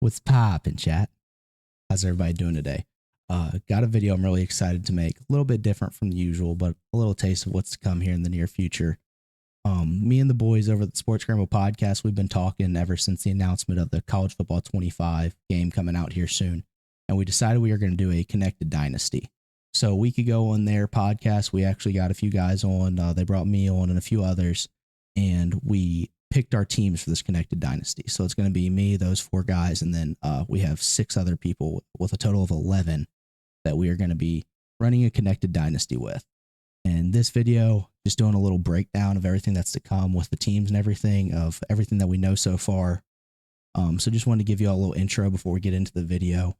What's poppin', chat? How's everybody doing today? Got a video I'm really excited to make. A little bit different from the usual, but a little taste of what's to come here in the near future. Me and the boys over at the Sports Scramble podcast, we've been talking ever since the announcement of the College Football 25 game coming out here soon. And we decided we were going to do a connected Dynasty. So a week ago on their podcast, we actually got a few guys on. They brought me on and a few others, and we picked our teams for this connected Dynasty. So it's going to be me, those four guys, and then we have 6 other people with a total of 11 that we are going to be running a connected Dynasty with. And this video, just doing a little breakdown of everything that's to come with the teams and everything, of everything that we know so far. So just wanted to give you all a little intro before we get into the video.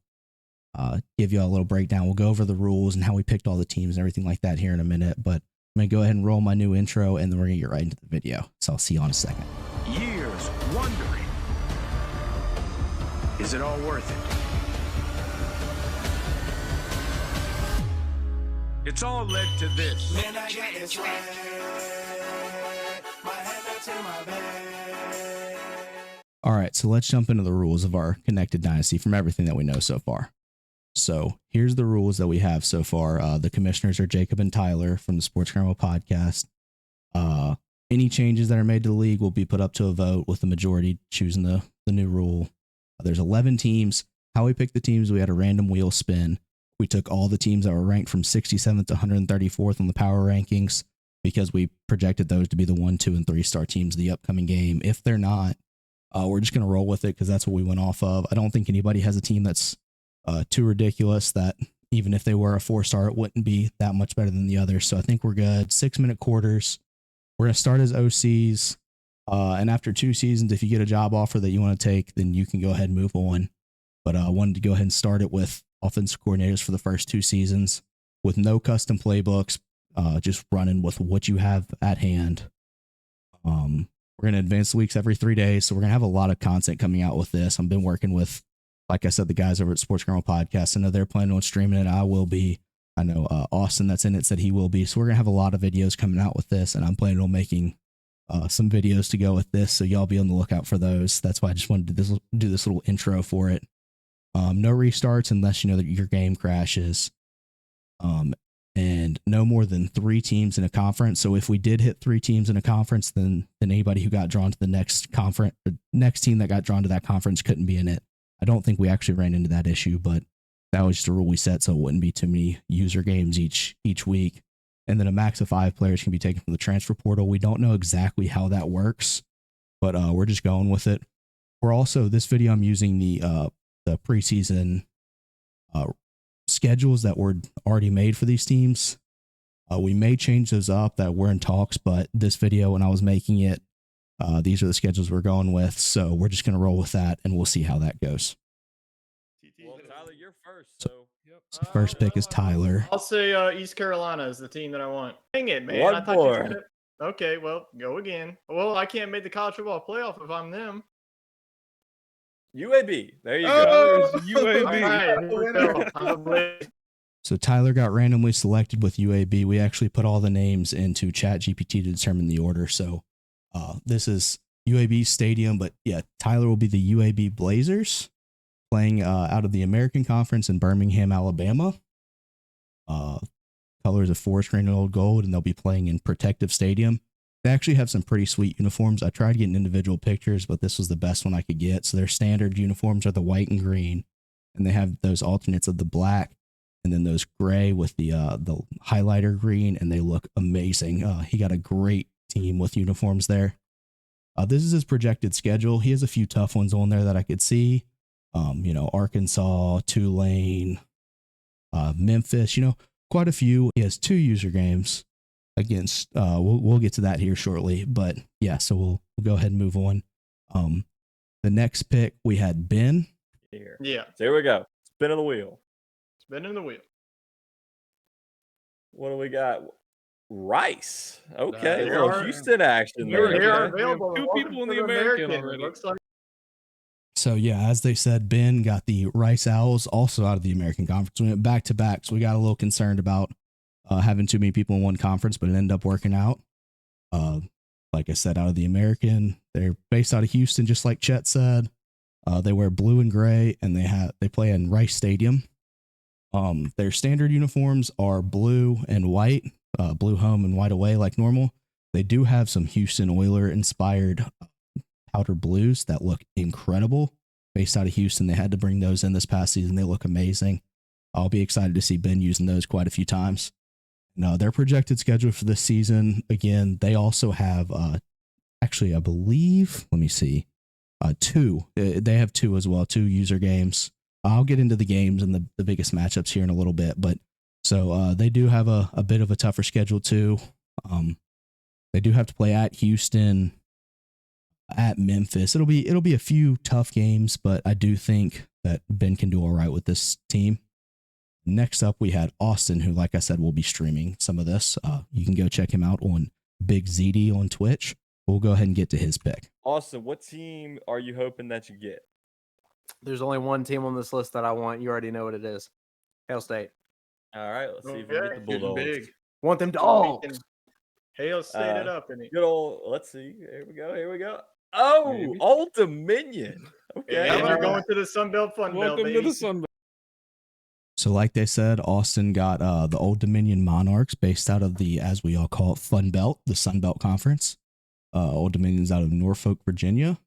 Give you all a little breakdown. We'll go over the rules and how we picked all the teams and everything like that here in a minute. But I'm going to go ahead and roll my new intro, and then we're going to get right into the video. So I'll see you in a second. Years wondering, is it all worth it? It's all led to this. Man, I got this right. My head that's in my bed. All right, so let's jump into the rules of our connected Dynasty from everything that we know so far. So here's the rules that we have so far. The commissioners are Jacob and Tyler from the Sports Scramble podcast. Any changes that are made to the league will be put up to a vote with the majority choosing the new rule. There's 11 teams. How we picked the teams, we had a random wheel spin. We took all the teams that were ranked from 67th to 134th on the power rankings because we projected those to be the 1, 2, and 3 star teams of the upcoming game. If they're not, we're just going to roll with it because that's what we went off of. I don't think anybody has a team that's too ridiculous that even if they were a 4-star, it wouldn't be that much better than the others. So I think we're good. 6-minute quarters. We're going to start as OCs. And after 2 seasons, if you get a job offer that you want to take, then you can go ahead and move on. But I wanted to go ahead and start it with offensive coordinators for the first 2 seasons with no custom playbooks, just running with what you have at hand. We're going to advance the weeks every 3 days. So we're going to have a lot of content coming out with this. I've been working with, like I said, the guys over at Sports Scramble Podcast. I know they're planning on streaming it. I will be. I know Austin that's in it said he will be. So we're going to have a lot of videos coming out with this. And I'm planning on making some videos to go with this. So y'all be on the lookout for those. That's why I just wanted to do this little intro for it. No restarts unless you know that your game crashes. And no more than 3 teams in a conference. So if we did hit 3 teams in a conference, then anybody who got drawn to the next conference, or next team that got drawn to that conference couldn't be in it. I don't think we actually ran into that issue, but that was just a rule we set so it wouldn't be too many user games each week. And then a max of 5 players can be taken from the transfer portal. We don't know exactly how that works, but we're just going with it. We're also, this video, I'm using the preseason schedules that were already made for these teams. We may change those up, that we're in talks, but this video, when I was making it, these are the schedules we're going with. So we're just going to roll with that and we'll see how that goes. Well, Tyler, you're first. So First pick is Tyler. I'll say East Carolina is the team that I want. Dang it, man. One I thought more. you said it. Okay, well, go again. Well, I can't make the college football playoff if I'm them. UAB. There you go. UAB. All right. So Tyler got randomly selected with UAB. We actually put all the names into ChatGPT to determine the order. So this is UAB Stadium, but yeah, Tyler will be the UAB Blazers playing out of the American Conference in Birmingham, Alabama. Colors of forest green and old gold, and they'll be playing in Protective Stadium. They actually have some pretty sweet uniforms. I tried getting individual pictures, but this was the best one I could get. So their standard uniforms are the white and green, and they have those alternates of the black and then those gray with the highlighter green, and they look amazing. He got a great team with uniforms there. This is his projected schedule. He has a few tough ones on there that I could see. Arkansas, Tulane, Memphis, quite a few. He has 2 user games against, we'll get to that here shortly, but yeah, so we'll go ahead and move on. The next pick, we had Ben. Here. Yeah. So here we go. Spinning the wheel. Spinning the wheel. What do we got? Rice. Okay. There Well, are- Houston action. They are there. available. We have 2 Welcome people in to the American It already. looks like So yeah, as they said, Ben got the Rice Owls also out of the American Conference. We went back to back, so we got a little concerned about having too many people in one conference, but it ended up working out. Like I said, out of the American, they're based out of Houston, just like Chet said. They wear blue and gray, and they play in Rice Stadium. Their standard uniforms are blue and white, blue home and white away like normal. They do have some Houston Oiler inspired powder blues that look incredible. Based out of Houston, they had to bring those in this past season. They look amazing. I'll be excited to see Ben using those quite a few times. No, their projected schedule for this season, again, they also have, actually, I believe, let me see, two. They have two as well, 2 user games. I'll get into the games and the biggest matchups here in a little bit, but so they do have a bit of a tougher schedule too. They do have to play at Houston, at Memphis. It'll be a few tough games, but I do think that Ben can do all right with this team. Next up, we had Austin, who, like I said, will be streaming some of this. You can go check him out on Big ZD on Twitch. We'll go ahead and get to his pick. Austin, what team are you hoping that you get? There's only one team on this list that I want. You already know what it is. Hail State. All right, let's see if we can get the Getting Bulldogs. big. Want them dogs. Hail State it up in it. Good old. Let's see. Here we go. Oh, Maybe. Old Dominion. Okay. Yeah, Yeah. we're going to the Sun Belt Fun Belt, Welcome to baby. the Sun Belt. So like they said, Austin got the Old Dominion Monarchs based out of the, as we all call it, Fun Belt, the Sun Belt Conference. Old Dominion's out of Norfolk, Virginia.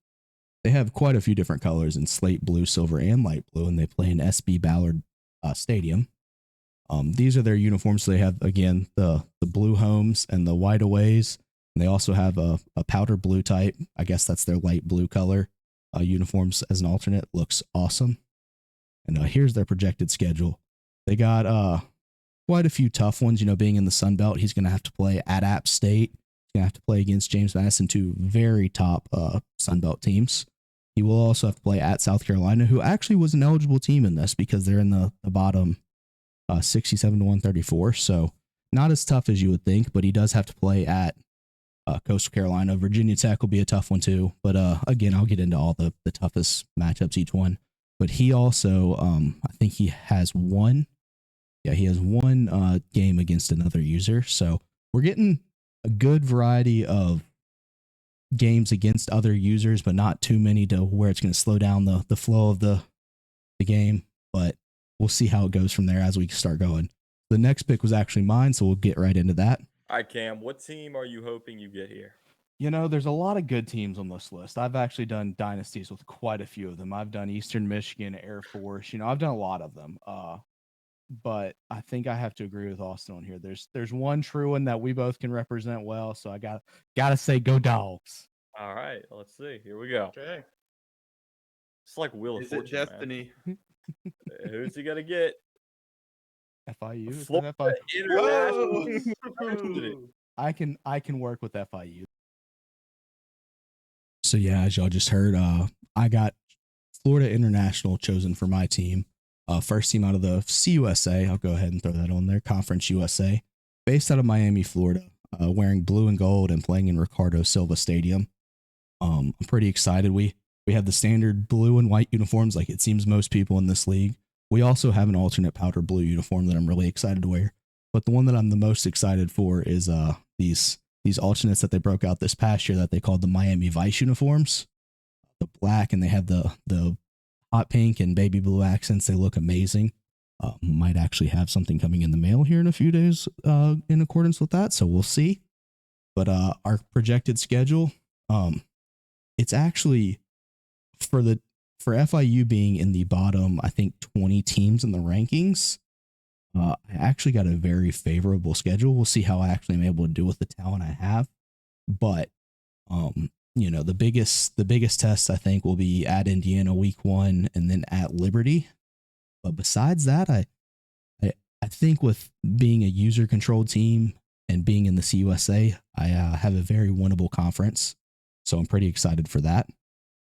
They have quite a few different colors in slate blue, silver, and light blue, and they play in SB Ballard Stadium. These are their uniforms. So they have, again, the blue homes and the white aways. And they also have a powder blue type. I guess that's their light blue color uniforms as an alternate. Looks awesome. And here's their projected schedule. They got quite a few tough ones. You know, being in the Sun Belt, he's going to have to play at App State. He's going to have to play against James Madison, 2 very top Sun Belt teams. He will also have to play at South Carolina, who actually was an eligible team in this because they're in the bottom 67 to 134. So not as tough as you would think, but he does have to play at Coastal Carolina. Virginia Tech will be a tough one too. But again, I'll get into all the toughest matchups each one. But he also, I think he has one. Yeah, he has one game against another user. So we're getting a good variety of games against other users, but not too many to where it's going to slow down the flow of the game. But we'll see how it goes from there as we start going. The next pick was actually mine, so we'll get right into that. All right, Cam, what team are you hoping you get here? You know, there's a lot of good teams on this list. I've actually done dynasties with quite a few of them. I've done Eastern Michigan, Air Force. You know, I've done a lot of them. But I think I have to agree with Austin on here. There's one true one that we both can represent well. So I gotta say, go Dogs. All right, let's see. Here we go. Okay. It's like Wheel of Is it Fortune, man. Destiny? Who's he gonna get? FIU. Is that Florida FIU? International. Whoa. I can work with FIU. So yeah, as y'all just heard, I got Florida International chosen for my team. First team out of the CUSA. I'll go ahead and throw that on there. Conference USA, based out of Miami, Florida, wearing blue and gold and playing in Ricardo Silva Stadium. I'm pretty excited. We have the standard blue and white uniforms, like it seems most people in this league. We also have an alternate powder blue uniform that I'm really excited to wear. But the one that I'm the most excited for is these alternates that they broke out this past year that they called the Miami Vice uniforms. The black, and they have the hot pink and baby blue accents. They look amazing. Might actually have something coming in the mail here in a few days in accordance with that. So we'll see. But our projected schedule, it's actually for FIU being in the bottom, I think 20 teams in the rankings. I actually got a very favorable schedule. We'll see how I actually am able to do with the talent I have. But you know, the biggest test I think will be at Indiana week 1 and then at Liberty. But besides that, I think with being a user controlled team and being in the CUSA, I have a very winnable conference. So I'm pretty excited for that.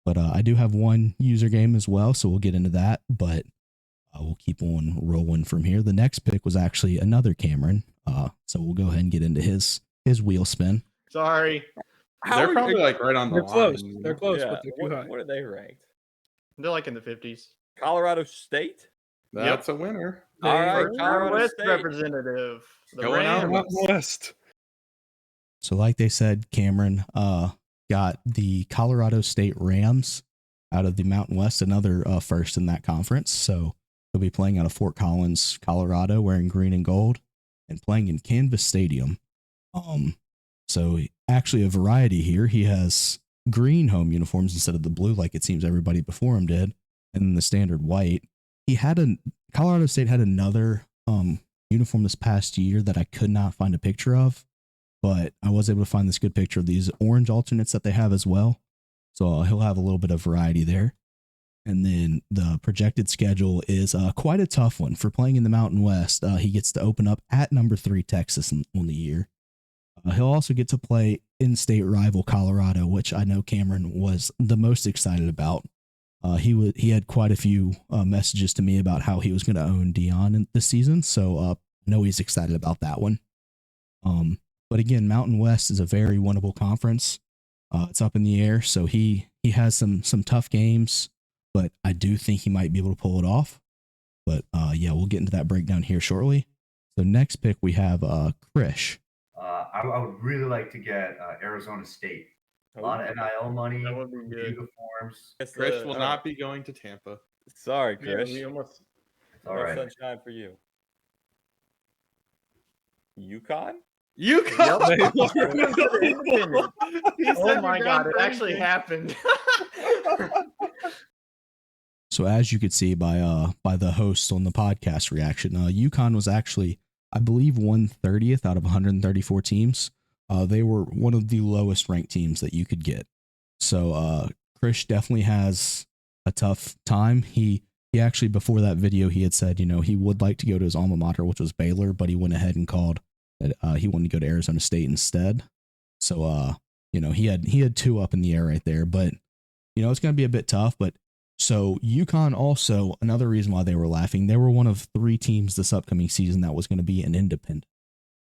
But I do have one user game as well, so we'll get into that. But we'll keep on rolling from here. The next pick was actually another Cameron. So we'll go ahead and get into his wheel spin. Sorry. They're probably like right on the They're line. close. you know? They're close, Yeah, but they're too high. what are they ranked? They're like in the 50s. Colorado State? That's a winner. All right, First Colorado West State. representative. The Going out Rams. west. So like they said, Cameron got the Colorado State Rams out of the Mountain West, another first in that conference. So he'll be playing out of Fort Collins, Colorado, wearing green and gold, and playing in Canvas Stadium. So actually a variety here. He has green home uniforms instead of the blue, like it seems everybody before him did, and then the standard white. Colorado State had another uniform this past year that I could not find a picture of, but I was able to find this good picture of these orange alternates that they have as well. So he'll have a little bit of variety there. And then the projected schedule is quite a tough one for playing in the Mountain West. He gets to open up at number 3 Texas on the year. He'll also get to play in-state rival Colorado, which I know Cameron was the most excited about. He had quite a few messages to me about how he was going to own Dion this season, so I know he's excited about that one. But again, Mountain West is a very winnable conference. It's up in the air, so he has some tough games, but I do think he might be able to pull it off. But yeah, we'll get into that breakdown here shortly. So next pick we have Krish. I would really like to get Arizona State. A lot of NIL money, That would be good. uniforms. Chris will not be going to Tampa. Sorry, Yeah, Krish. we almost. It's all No right. sunshine for you. UConn? UConn. Oh my God! It actually happened. So as you could see by the host on the podcast reaction, UConn was actually, I believe, 130th out of 134 teams. They were one of the lowest ranked teams that you could get. So Krish definitely has a tough time. He actually, before that video, he had said, he would like to go to his alma mater, which was Baylor, but he went ahead and called that he wanted to go to Arizona State instead. So he had 2 up in the air right there, but it's going to be a bit tough. But so UConn also, another reason why they were laughing, they were one of 3 teams this upcoming season that was going to be an independent.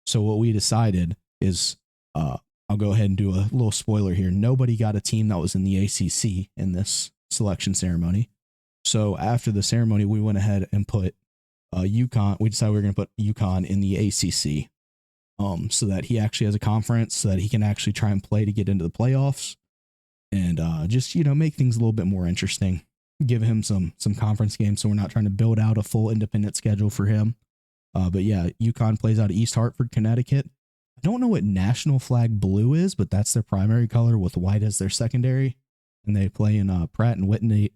So what we decided is, I'll go ahead and do a little spoiler here. Nobody got a team that was in the ACC in this selection ceremony. So after the ceremony, we went ahead and put UConn. We decided we were going to put UConn in the ACC, so that he actually has a conference, so that he can actually try and play to get into the playoffs, and just make things a little bit more interesting. Give him some conference games, so we're not trying to build out a full independent schedule for him. But yeah, UConn plays out of East Hartford, Connecticut. I don't know what national flag blue is, but that's their primary color with white as their secondary. And they play in Pratt and Whitney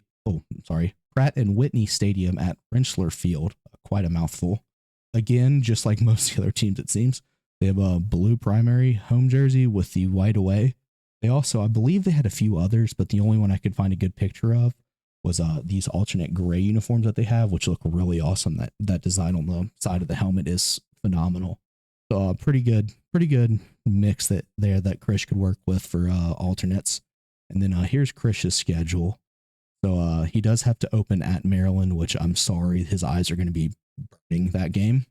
Stadium at Rentschler Field. Quite a mouthful. Again, just like most of the other teams, it seems, they have a blue primary home jersey with the white away. They also, I believe they had a few others, but the only one I could find a good picture of was these alternate gray uniforms that they have, which look really awesome. That design on the side of the helmet is phenomenal. So pretty good mix that Krish could work with for alternates. And then here's Krish's schedule. So he does have to open at Maryland, which I'm sorry, his eyes are going to be burning that game.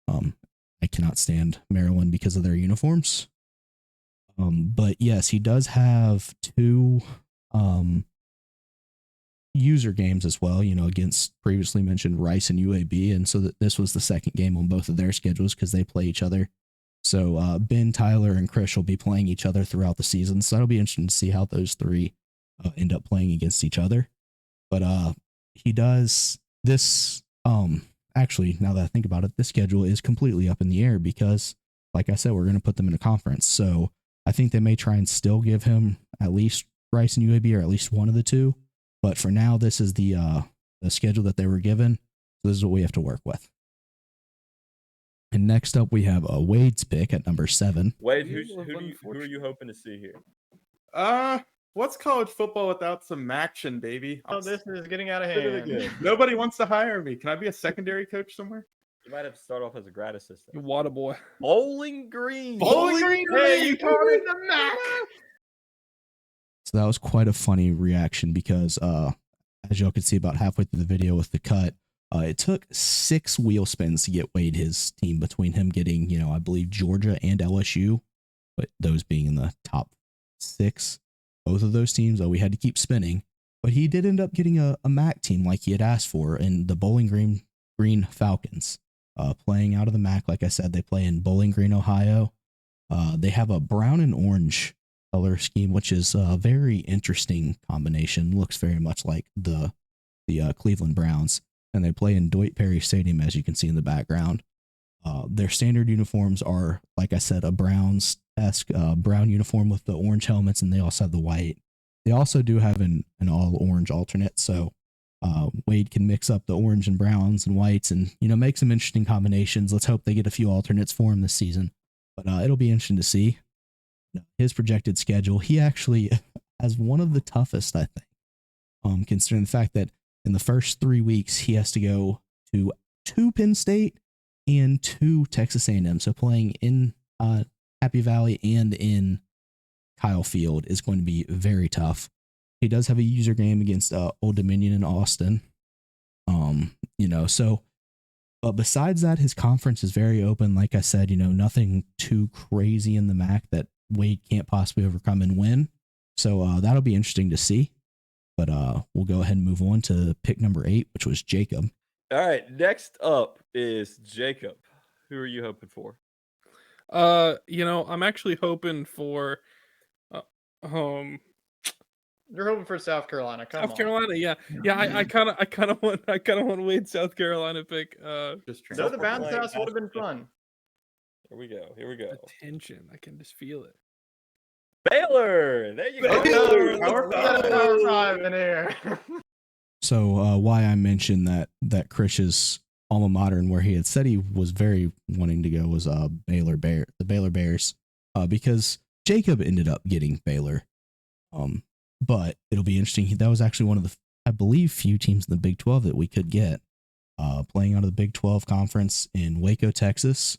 I cannot stand Maryland because of their uniforms. But yes, he does have 2 user games as well, against previously mentioned Rice and UAB. And so that this was the second game on both of their schedules because they play each other. So Ben, Tyler, and Krish will be playing each other throughout the season. So that'll be interesting to see how those 3 end up playing against each other. But he does this. Actually, now that I think about it, this schedule is completely up in the air because, like I said, we're going to put them in a conference. So I think they may try and still give him at least Rice and UAB, or at least one of the 2. But for now, this is the schedule that they were given. So this is what we have to work with. And next up, we have Wade's pick at number 7. Wade, who are you hoping to see here? What's college football without some action, baby? Oh, this is getting out of hand. Nobody wants to hire me. Can I be a secondary coach somewhere? You might have to start off as a grad assistant. Water boy. Bowling Green. Hey, you called it the Mac. So that was quite a funny reaction because, as y'all could see about halfway through the video with the cut, it took 6 wheel spins to get Wade his team, between him getting, I believe Georgia and LSU, but those being in the top 6, both of those teams, we had to keep spinning. But he did end up getting a MAC team like he had asked for, in the Bowling Green Falcons, playing out of the MAC. Like I said, they play in Bowling Green, Ohio. They have a brown and orange color scheme, which is a very interesting combination. Looks very much like the Cleveland Browns, and they play in Dwight Perry Stadium, as you can see in the background. Their standard uniforms are, like I said, a Browns-esque brown uniform with the orange helmets, and they also have the white. They also do have an all orange alternate, so Wade can mix up the orange and browns and whites, and make some interesting combinations. Let's hope they get a few alternates for him this season, but it'll be interesting to see his projected schedule. He actually has one of the toughest, I think, considering the fact that in the first 3 weeks he has to go to 2 Penn State and 2 Texas A&M. So playing in Happy Valley and in Kyle Field is going to be very tough. He does have a user game against Old Dominion in Austin. But besides that, his conference is very open. Like I said, nothing too crazy in the MAC that Wade can't possibly overcome and win. So that'll be interesting to see. But we'll go ahead and move on to pick number 8, which was Jacob. All right, next up is Jacob. Who are you hoping for? I'm actually hoping for You're hoping for South Carolina. Come South on. Carolina, yeah. I kind of want Wade South Carolina pick. Just No, the bounce house would have been fun. Here we go. Attention, I can just feel it. Baylor. There you go. We're got a power 5 in here. So why I mentioned that Krish's alma mater and where he had said he was very wanting to go was the Baylor Bears, because Jacob ended up getting Baylor. But it'll be interesting. That was actually one of the, I believe, few teams in the Big 12 that we could get playing out of the Big 12 conference in Waco, Texas.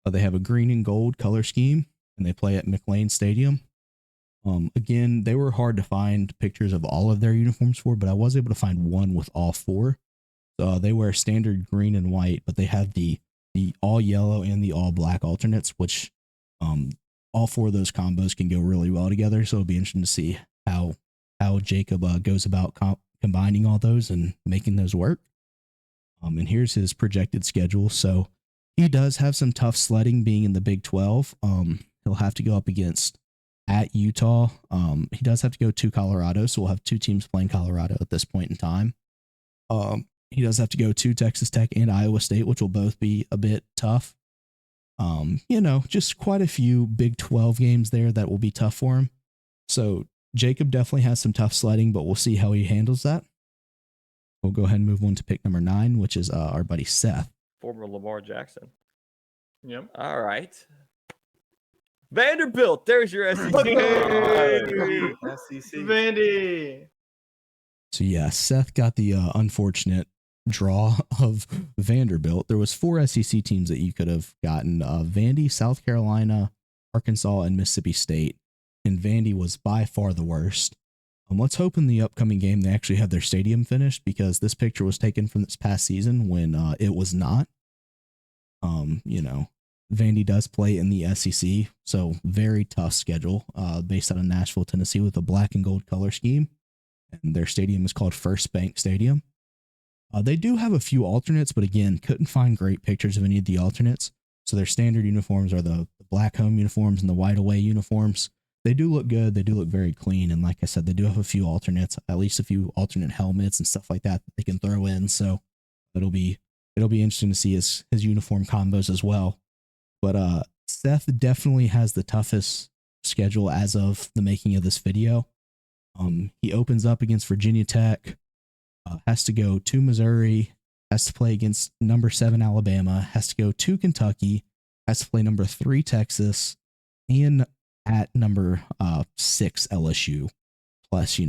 They have a green and gold color scheme, and they play at McLean Stadium. Again, they were hard to find pictures of all of their uniforms for, but I was able to find one with all 4. So they wear standard green and white, but they have the all yellow and the all black alternates, which all 4 of those combos can go really well together. So it'll be interesting to see how Jacob goes about combining all those and making those work. And here's his projected schedule. So he does have some tough sledding being in the Big 12. He'll have to go up against at Utah. He does have to go to Colorado, so we'll have 2 teams playing Colorado at this point in time. He does have to go to Texas Tech and Iowa State, which will both be a bit tough. Just quite a few Big 12 games there that will be tough for him. So Jacob definitely has some tough sledding, but we'll see how he handles that. We'll go ahead and move on to pick number 9, which is our buddy Seth. Former Lamar Jackson. Yep. All right. Vanderbilt. There's your SEC. SEC. Vandy. So yeah, Seth got the unfortunate draw of Vanderbilt. There was 4 SEC teams that you could have gotten: Vandy, South Carolina, Arkansas, and Mississippi State. And Vandy was by far the worst. Let's hope in the upcoming game they actually have their stadium finished, because this picture was taken from this past season when it was not. Vandy does play in the SEC, so very tough schedule based out of Nashville, Tennessee, with a black and gold color scheme. And their stadium is called First Bank Stadium. They do have a few alternates, but again, couldn't find great pictures of any of the alternates. So their standard uniforms are the black home uniforms and the white away uniforms. They do look good. They do look very clean. And like I said, they do have a few alternates, at least a few alternate helmets and stuff like that they can throw in. So it'll be interesting to see his uniform combos as well. But Seth definitely has the toughest schedule as of the making of this video. He opens up against Virginia Tech, has to go to Missouri, has to play against number 7 Alabama, has to go to Kentucky, has to play number 3 Texas, and at number 6 LSU, plus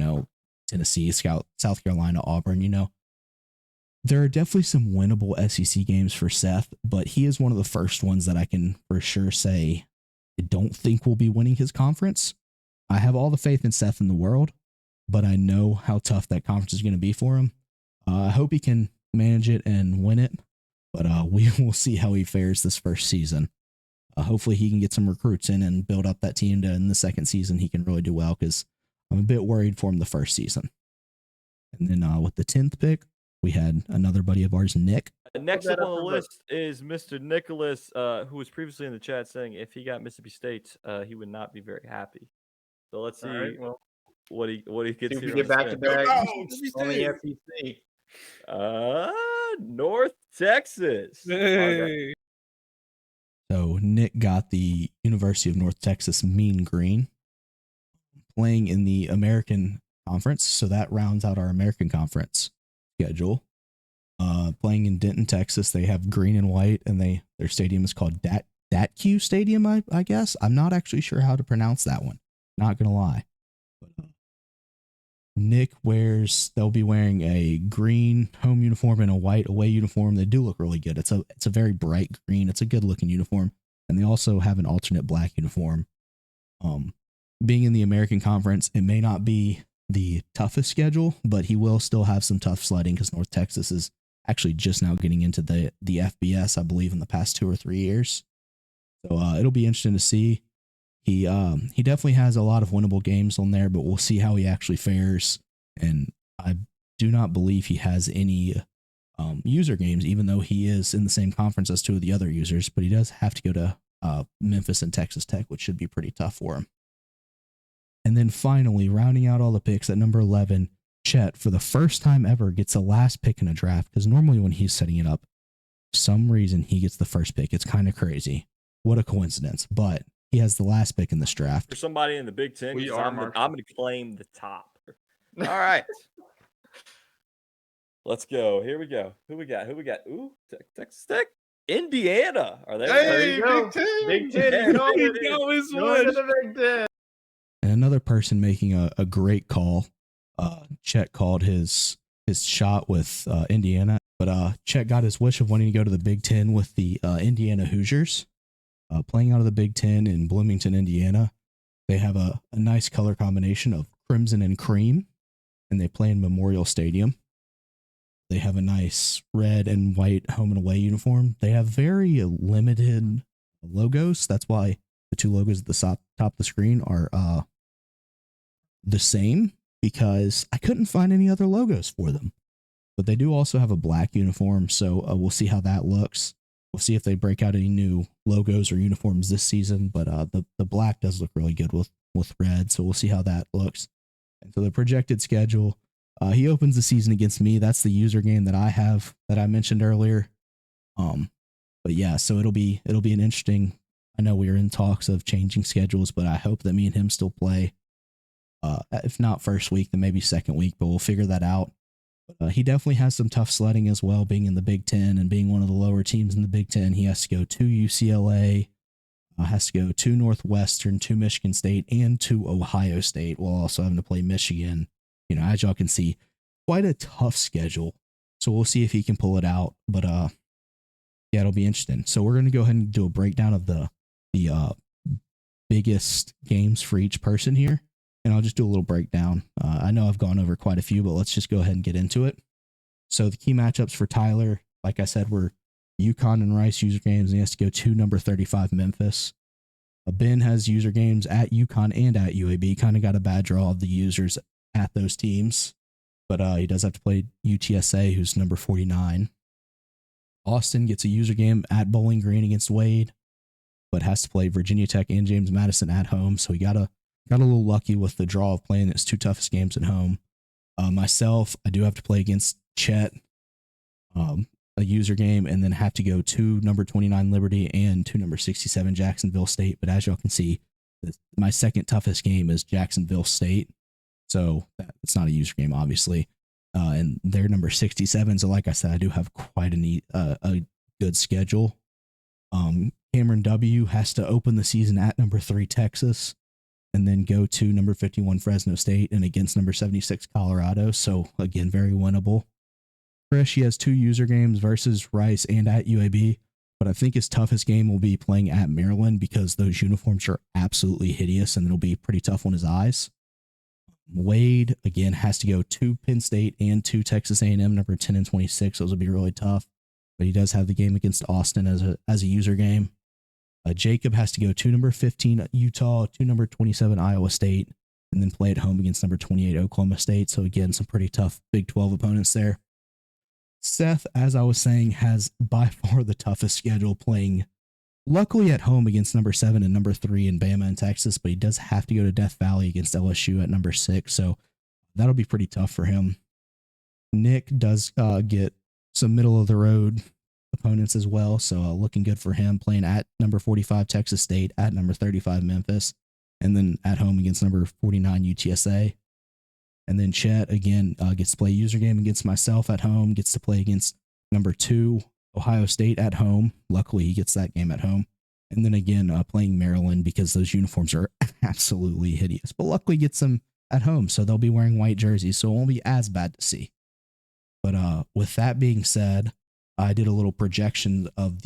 Tennessee, South Carolina, Auburn. There are definitely some winnable SEC games for Seth, but he is one of the first ones that I can for sure say I don't think will be winning his conference. I have all the faith in Seth in the world, but I know how tough that conference is going to be for him. I hope he can manage it and win it, but we will see how he fares this first season. Hopefully he can get some recruits in and build up that team to in the second season he can really do well, because I'm a bit worried for him the first season. And then with the 10th pick, we had another buddy of ours, Nick. Next up on the list is Mr. Nicholas, who was previously in the chat saying if he got Mississippi State, he would not be very happy. So let's see All right. Well, what he gets see if we here. get back to back Go on the Dogs! SEC. North Texas. Hey. So Nick got the University of North Texas Mean Green, playing in the American Conference. So that rounds out our American Conference schedule. Playing in Denton, Texas, they have green and white, and their stadium is called Datq Stadium, I guess. I'm not actually sure how to pronounce that one. Not gonna lie. But, Nick they'll be wearing a green home uniform and a white away uniform. They do look really good. It's a very bright green. It's a good looking uniform. And they also have an alternate black uniform. Being in the American Conference, it may not be the toughest schedule, but he will still have some tough sledding because North Texas is actually just now getting into the FBS, I believe, in the past 2 or 3 years. So it'll be interesting to see. He definitely has a lot of winnable games on there, but we'll see how he actually fares. And I do not believe he has any user games, even though he is in the same conference as 2 of the other users. But he does have to go to Memphis and Texas Tech, which should be pretty tough for him. And then finally, rounding out all the picks at number 11, Chet, for the first time ever, gets the last pick in a draft, because normally when he's setting it up, for some reason he gets the first pick. It's kind of crazy. What a coincidence. But he has the last pick in this draft. For somebody in the Big Ten, We 'cause are I'm Marshall. going to claim the top. All right. Let's go. Here we go. Who we got? Ooh, Texas Tech. Indiana. Are they? There Hey, you go. Big Ten! Big Ten. Yeah, You know, Big He always going to would. the Big Ten. And another person making a great call. Chet called his shot with Indiana, but Chet got his wish of wanting to go to the Big Ten with the Indiana Hoosiers, playing out of the Big Ten in Bloomington, Indiana. They have a nice color combination of crimson and cream, and they play in Memorial Stadium. They have a nice red and white home and away uniform. They have very limited logos. That's why the 2 logos at the top of the screen are the same, because I couldn't find any other logos for them. But they do also have a black uniform, so we'll see how that looks. We'll see if they break out any new logos or uniforms this season, but the black does look really good with red, so we'll see how that looks. And so the projected schedule, he opens the season against me. That's the user game that I have that I mentioned earlier. But yeah, so it'll be an interesting. I know we are in talks of changing schedules, but I hope that me and him still play. If not first week, then maybe second week, but we'll figure that out. He definitely has some tough sledding as well, being in the Big Ten and being one of the lower teams in the Big Ten. He has to go to UCLA, has to go to Northwestern, to Michigan State, and to Ohio State, while also having to play Michigan. You know, as y'all can see, quite a tough schedule. So we'll see if he can pull it out. But yeah, it'll be interesting. So we're going to go ahead and do a breakdown of the biggest games for each person here. And I'll just do a little breakdown. I know I've gone over quite a few, but let's just go ahead and get into it. So the key matchups for Tyler, like I said, were UConn and Rice user games, and he has to go to number 35 Memphis. Ben has user games at UConn and at UAB. Kind of got a bad draw of the users at those teams, but he does have to play UTSA, who's number 49. Austin gets a user game at Bowling Green against Wade, but has to play Virginia Tech and James Madison at home. So he got a little lucky with the draw of playing his 2 toughest games at home. Myself, I do have to play against Chet, a user game, and then have to go to number 29 Liberty and to number 67 Jacksonville State. But as y'all can see, my second toughest game is Jacksonville State. So it's not a user game, obviously. And they're number 67. So like I said, I do have quite a good schedule. Cameron W has to open the season at number 3 Texas, and then go to number 51 Fresno State and against number 76 Colorado. So again, very winnable. Krish, he has 2 user games versus Rice and at UAB, but I think his toughest game will be playing at Maryland, because those uniforms are absolutely hideous and it'll be pretty tough on his eyes. Wade, again, has to go to Penn State and to Texas A&M, number 10 and 26. Those will be really tough, but he does have the game against Austin as a user game. Jacob has to go to number 15 Utah, to number 27 Iowa State, and then play at home against number 28 Oklahoma State. So again, some pretty tough Big 12 opponents there. Seth, as I was saying, has by far the toughest schedule, playing luckily at home against number 7 and number 3 in Bama and Texas, but he does have to go to Death Valley against LSU at number 6. So that'll be pretty tough for him. Nick does get some middle of the road opponents as well. So looking good for him, playing at number 45 Texas State, at number 35 Memphis, and then at home against number 49 UTSA. And then Chet again gets to play user game against myself at home, gets to play against number 2 Ohio State at home. Luckily, he gets that game at home. And then again, playing Maryland because those uniforms are absolutely hideous. But luckily gets them at home, so they'll be wearing white jerseys, so it won't be as bad to see. But with that being said, I did a little projection of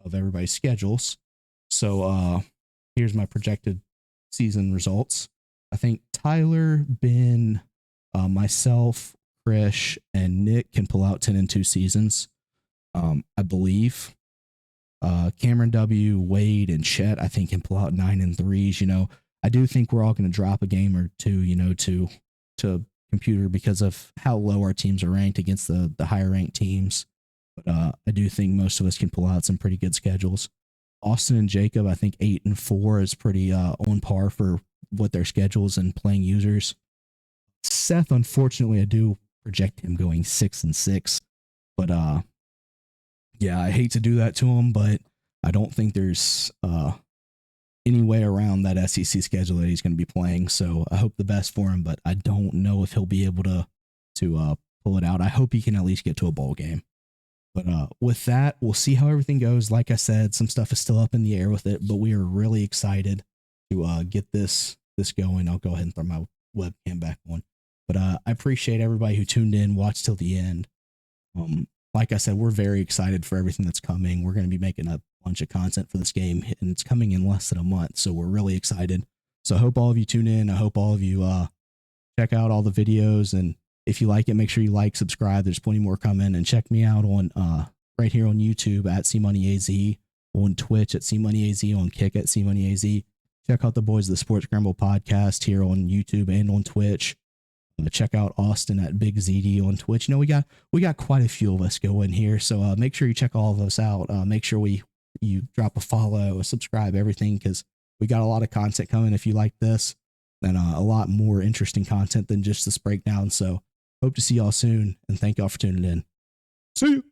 everybody's schedules. So here's my projected season results. I think Tyler, Ben, myself, Krish, and Nick can pull out 10-2 seasons. I believe Cameron W, Wade, and Chet, I think, can pull out 9-3s. You know, I do think we're all going to drop a game or two, you know, to computer because of how low our teams are ranked against the higher ranked teams. But I do think most of us can pull out some pretty good schedules. Austin and Jacob, I think 8-4 is pretty on par for what their schedules and playing users. Seth, unfortunately, I do project him going 6-6. But yeah, I hate to do that to him, but I don't think there's any way around that SEC schedule that he's going to be playing. So I hope the best for him, but I don't know if he'll be able to pull it out. I hope he can at least get to a bowl game. But with that, we'll see how everything goes. Like I said, some stuff is still up in the air with it, but we are really excited to get this going. I'll go ahead and throw my webcam back on. But I appreciate everybody who tuned in, watched till the end. Like I said, we're very excited for everything that's coming. We're going to be making a bunch of content for this game, and it's coming in less than a month, so we're really excited. So I hope all of you tune in. I hope all of you check out all the videos, and if you like it, make sure you like, subscribe. There's plenty more coming, and check me out on right here on YouTube at CMoneyAZ, on Twitch at CMoneyAZ, on Kick at CMoneyAZ. Check out the boys of the Sports Scramble podcast here on YouTube and on Twitch. Check out Austin at Big ZD on Twitch. You know, we got quite a few of us going here, so make sure you check all of us out. Make sure you drop a follow, a subscribe, everything, because we got a lot of content coming. If you like this, then a lot more interesting content than just this breakdown. So hope to see y'all soon, and thank y'all for tuning in. See you.